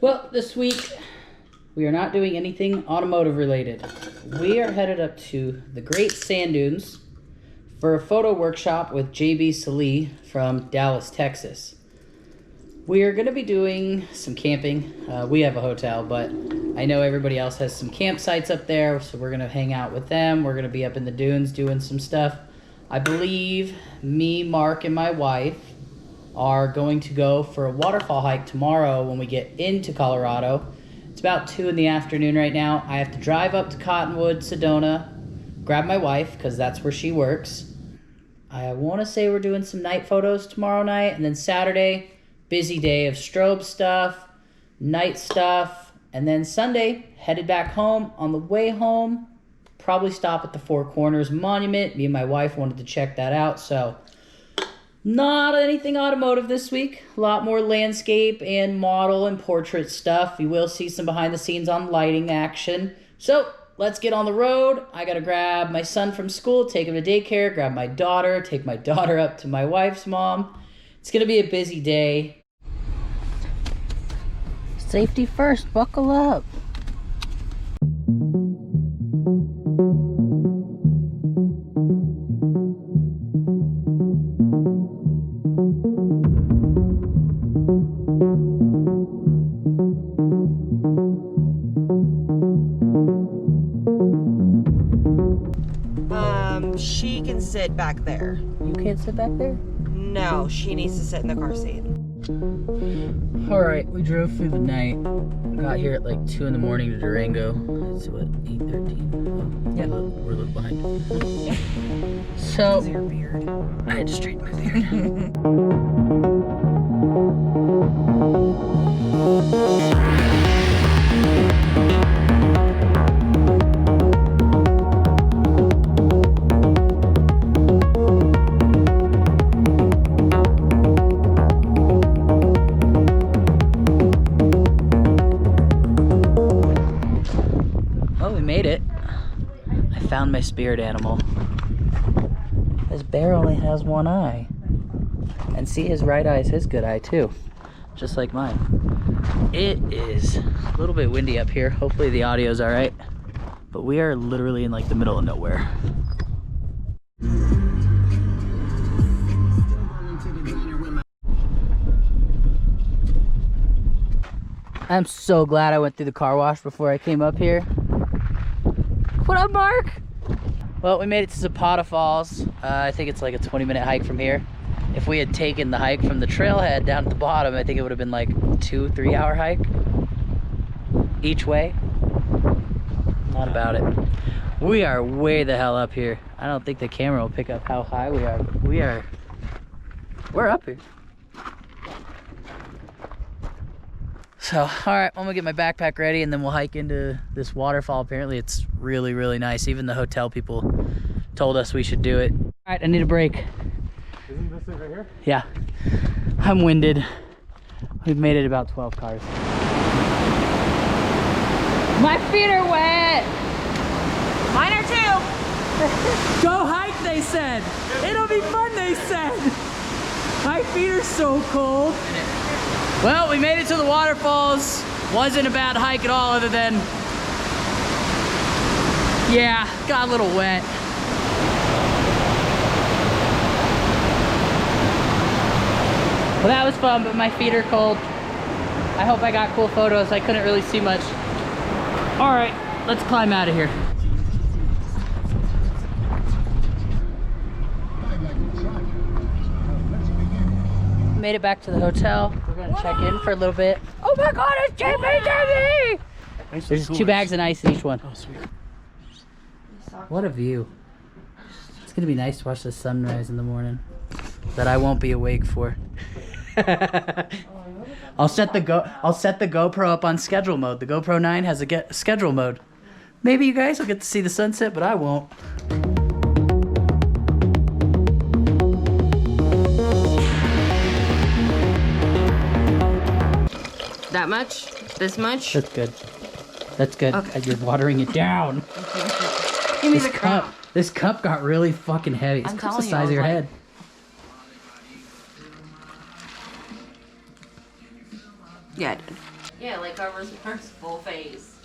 Well, this week we are not doing anything automotive related. We are headed up to the Great Sand Dunes for a photo workshop with JB Salee from Dallas, Texas. We are going to be doing some camping. We have a hotel, but I know everybody else has some campsites up there, so we're going to hang out with them. We're going to be up in the dunes doing some stuff. I believe me, Mark, and my wife are going to go for a waterfall hike tomorrow when we get into Colorado. It's about 2 in the afternoon right now. I have to drive up to Cottonwood, Sedona, grab my wife because that's where she works. I want to say we're doing some night photos tomorrow night, and then Saturday, busy day of strobe stuff, night stuff, and then Sunday, headed back home. On the way home, probably stop at the Four Corners Monument. Me and my wife wanted to check that out, so not anything automotive this week. A lot more landscape and model and portrait stuff. You will see some behind the scenes on lighting action. So let's get on the road. I gotta grab my son from school, take him to daycare, grab my daughter, take my daughter up to my wife's mom. It's gonna be a busy day. Safety first, buckle up. She can sit back there. You can't sit back there? No, she needs to sit in the car seat. Alright, we drove through the night. Got here at like 2 in the morning to Durango. It's what, 8:13? Yeah, we're a little behind. So, Your beard. I had to straighten my beard. Found my spirit animal. This bear only has one eye. And see, his right eye is his good eye too. Just like mine. It is a little bit windy up here. Hopefully the audio's alright. But we are literally in like the middle of nowhere. I'm so glad I went through the car wash before I came up here. What up, Mark? Well, we made it to Zapata Falls. I think it's like a 20-minute hike from here. If we had taken the hike from the trailhead down at the bottom, I think it would have been like 2-3 hour hike each way. Not about it. We are way the hell up here. I don't think the camera will pick up how high we are, but we're up here. So, all right, I'm gonna get my backpack ready and then we'll hike into this waterfall. Apparently it's really, really nice. Even the hotel people told us we should do it. All right, I need a break. Isn't this it right here? Yeah, I'm winded. We've made it about 12 cars. My feet are wet. Mine are too. Go hike, they said. It'll be fun, they said. My feet are so cold. Well, we made it to the waterfalls. Wasn't a bad hike at all, other than, yeah, got a little wet. Well, that was fun, but my feet are cold. I hope I got cool photos. I couldn't really see much. All right, let's climb out of here. Made it back to the hotel. We're gonna check in for a little bit. Oh my God, it's JB! There's 2 bags of ice in each one. Oh, sweet. What a view. It's gonna be nice to watch the sunrise in the morning that I won't be awake for. I'll set the GoPro up on schedule mode. The GoPro 9 has a schedule mode. Maybe you guys will get to see the sunset, but I won't. That much? This much? That's good. That's good. Okay. You're watering it down. Give me This the cup. This cup got really fucking heavy. It's I'm cup's the telling you, size I of was your like- head. Yeah, I did. Yeah, like our full face.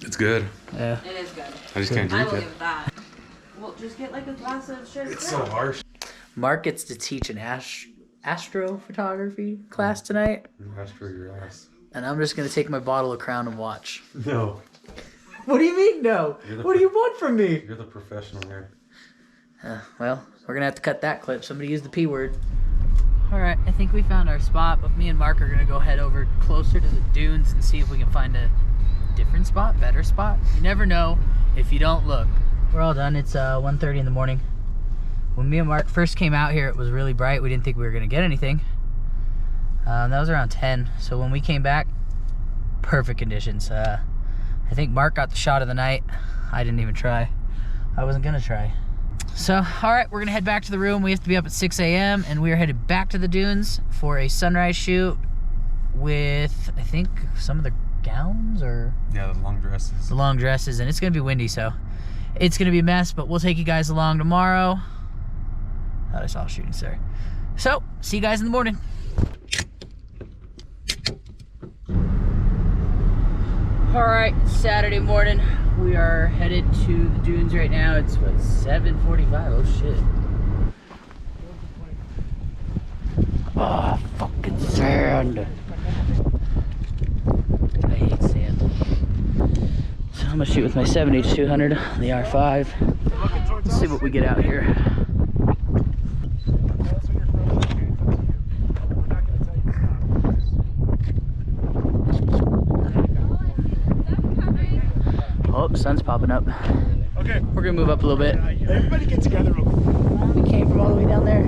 It's good. Yeah. It is good. I just can't I drink will it. give that. Well, just get like a glass of straight. It's so harsh. Mark gets to teach an astrophotography class tonight, That's for your ass. and I'm just gonna take my bottle of Crown and watch. No. What do you mean, no? What do you want from me? You're the professional here. Well, we're gonna have to cut that clip. Somebody used the P word. All right, I think we found our spot, but me and Mark are gonna go head over closer to the dunes and see if we can find a different spot, better spot. You never know if you don't look. We're all done. It's 1:30 in the morning. When me and Mark first came out here, it was really bright. We didn't think we were gonna get anything. That was around 10. So when we came back, perfect conditions. I think Mark got the shot of the night. I didn't even try. I wasn't gonna try. So, all right, we're gonna head back to the room. We have to be up at 6 a.m. and we are headed back to the dunes for a sunrise shoot with, I think, some of the gowns or Yeah, the long dresses. the long dresses, and it's gonna be windy, so it's gonna be a mess, but we'll take you guys along tomorrow. Thought I saw a shooting star. So, see you guys in the morning. All right, Saturday morning. We are headed to the dunes right now. It's what, 7:45? Oh shit. Oh, fucking sand. I hate sand. So I'm gonna shoot with my 70-200 on the R5. Let's see what we get out here. Oh, the sun's popping up. Okay. We're gonna move up a little bit. Everybody get together real quick. We came from all the way down there.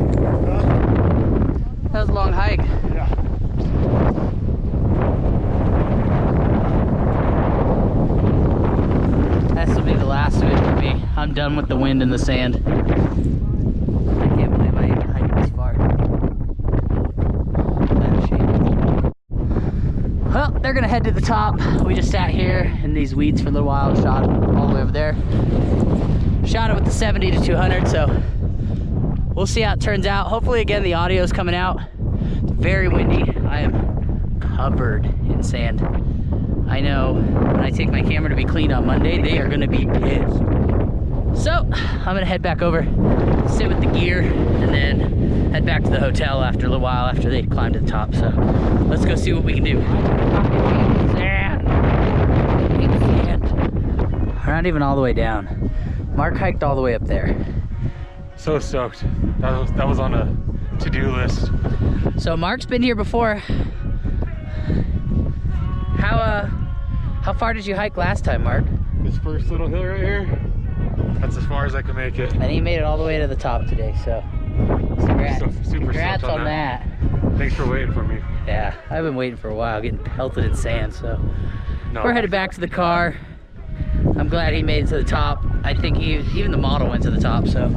That was a long hike. Yeah. This will be the last of it for me. I'm done with the wind and the sand. I can't believe I hiked this far. That's a shame. Well, they're gonna head to the top. We just sat here in these weeds for a little while, shot all the way over there. Shot it with the 70-200, so we'll see how it turns out. Hopefully, again, the audio is coming out. It's very windy. I am covered in sand. I know when I take my camera to be cleaned on Monday, they are gonna be pissed. So, I'm gonna head back over, sit with the gear, and then head back to the hotel after a little while after they climb to the top. So, let's go see what we can do. Sand. We're not even all the way down. Mark hiked all the way up there. So stoked. That was on a to-do list. So Mark's been here before. How far did you hike last time, Mark? This first little hill right here, that's as far as I can make it. And he made it all the way to the top today, so congrats, Super congrats stoked on that. Thanks for waiting for me. Yeah, I've been waiting for a while, getting pelted in sand, so No. we're headed back to the car. I'm glad he made it to the top. I think even the model went to the top, so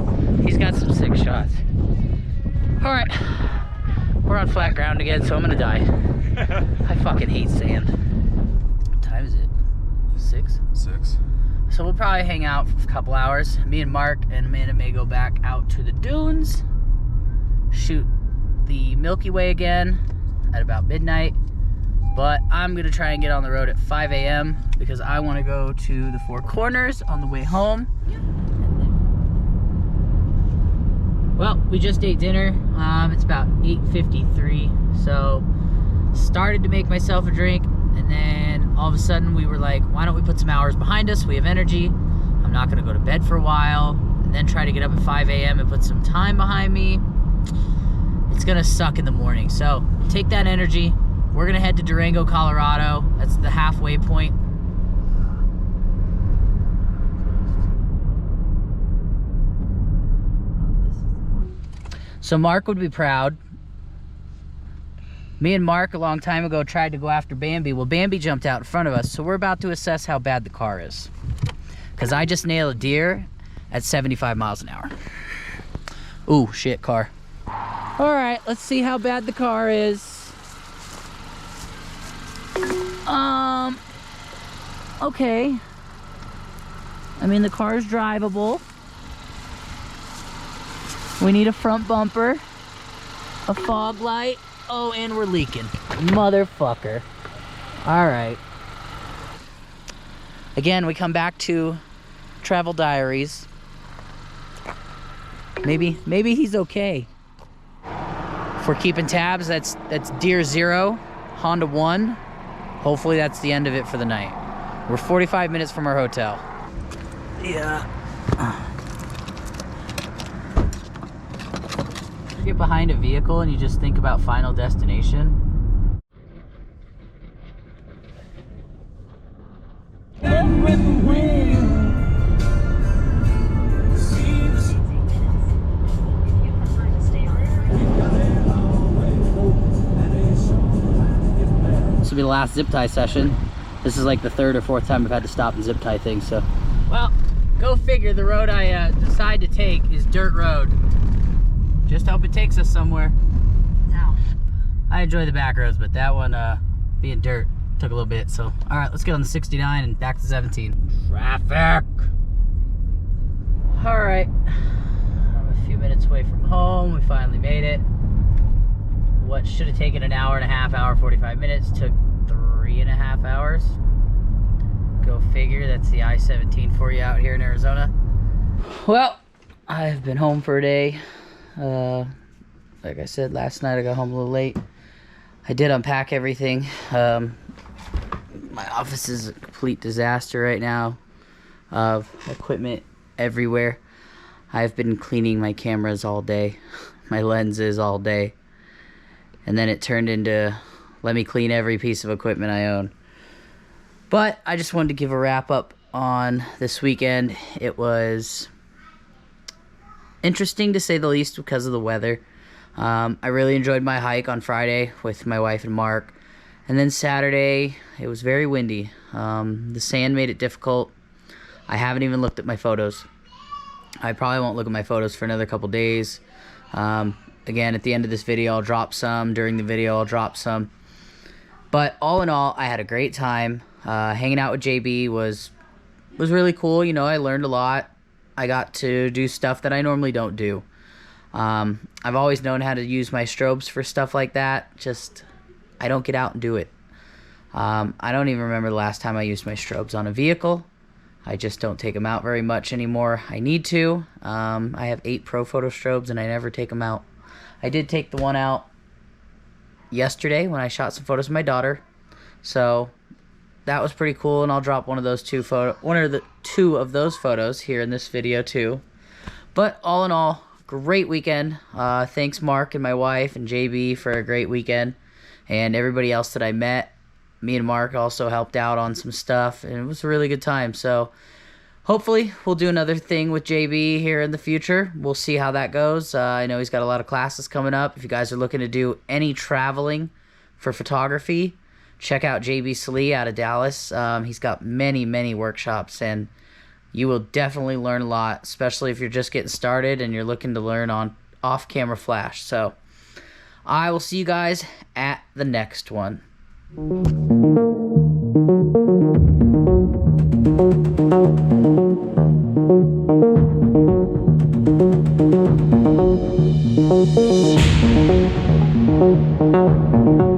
he's got some sick shots. All right, we're on flat ground again, so I'm gonna die. I fucking hate sand. What time is it? 6? 6. So we'll probably hang out for a couple hours. Me and Mark and Amanda may go back out to the dunes, shoot the Milky Way again at about midnight. But I'm gonna try and get on the road at 5 a.m. because I wanna go to the Four Corners on the way home. Well, we just ate dinner. It's about 8:53. So started to make myself a drink, and then all of a sudden we were like, why don't we put some hours behind us? We have energy. I'm not gonna go to bed for a while and then try to get up at 5 a.m. and put some time behind me. It's gonna suck in the morning. So take that energy. We're gonna head to Durango, Colorado. That's the halfway point. So Mark would be proud. Me and Mark a long time ago tried to go after Bambi. Well, Bambi jumped out in front of us, so we're about to assess how bad the car is. Because I just nailed a deer at 75 miles an hour. Ooh, shit, car. All right, let's see how bad the car is. Okay. I mean, the car is drivable. We need a front bumper, a fog light. Oh, and we're leaking. Motherfucker. All right. Again, we come back to travel diaries. Maybe he's okay. If we're keeping tabs, that's Deer 0, Honda 1. Hopefully that's the end of it for the night. We're 45 minutes from our hotel. Yeah. You get behind a vehicle and you just think about final destination. This will be the last zip tie session. This is like the third or fourth time I've had to stop and zip tie things, so. Well, go figure, the road I decide to take is dirt road. Just hope it takes us somewhere. Ow. I enjoy the back roads, but that one, being dirt, took a little bit, so. All right, let's get on the 69 and back to 17. Traffic! All right, I'm a few minutes away from home. We finally made it. What should have taken an hour and a half, hour 45 minutes, took 3.5 hours. Go figure, that's the I-17 for you out here in Arizona. Well, I've been home for a day. Like I said, last night I got home a little late. I did unpack everything. My office is a complete disaster right now of equipment everywhere. I've been cleaning my cameras all day, my lenses all day. And then it turned into, let me clean every piece of equipment I own. But I just wanted to give a wrap up on this weekend. It was interesting to say the least because of the weather. I really enjoyed my hike on Friday with my wife and Mark. And then Saturday, it was very windy. The sand made it difficult. I haven't even looked at my photos. I probably won't look at my photos for another couple days. Again, at the end of this video, I'll drop some. During the video, I'll drop some. But all in all, I had a great time. Hanging out with JB was really cool. You know, I learned a lot. I got to do stuff that I normally don't do. I've always known how to use my strobes for stuff like that. Just, I don't get out and do it. I don't even remember the last time I used my strobes on a vehicle. I just don't take them out very much anymore. I need to. I have 8 Profoto strobes and I never take them out. I did take the one out yesterday when I shot some photos of my daughter. So that was pretty cool, and I'll drop one of those two of those photos here in this video too. But all in all, great weekend. Thanks Mark and my wife and JB for a great weekend, and everybody else that I met. Me and Mark also helped out on some stuff, and it was a really good time. So hopefully we'll do another thing with JB here in the future. We'll see how that goes. I know he's got a lot of classes coming up. If you guys are looking to do any traveling for photography, check out JB Salee out of Dallas. He's got many workshops, and you will definitely learn a lot, especially if you're just getting started and you're looking to learn on off-camera flash. So I will see you guys at the next one. Thank you.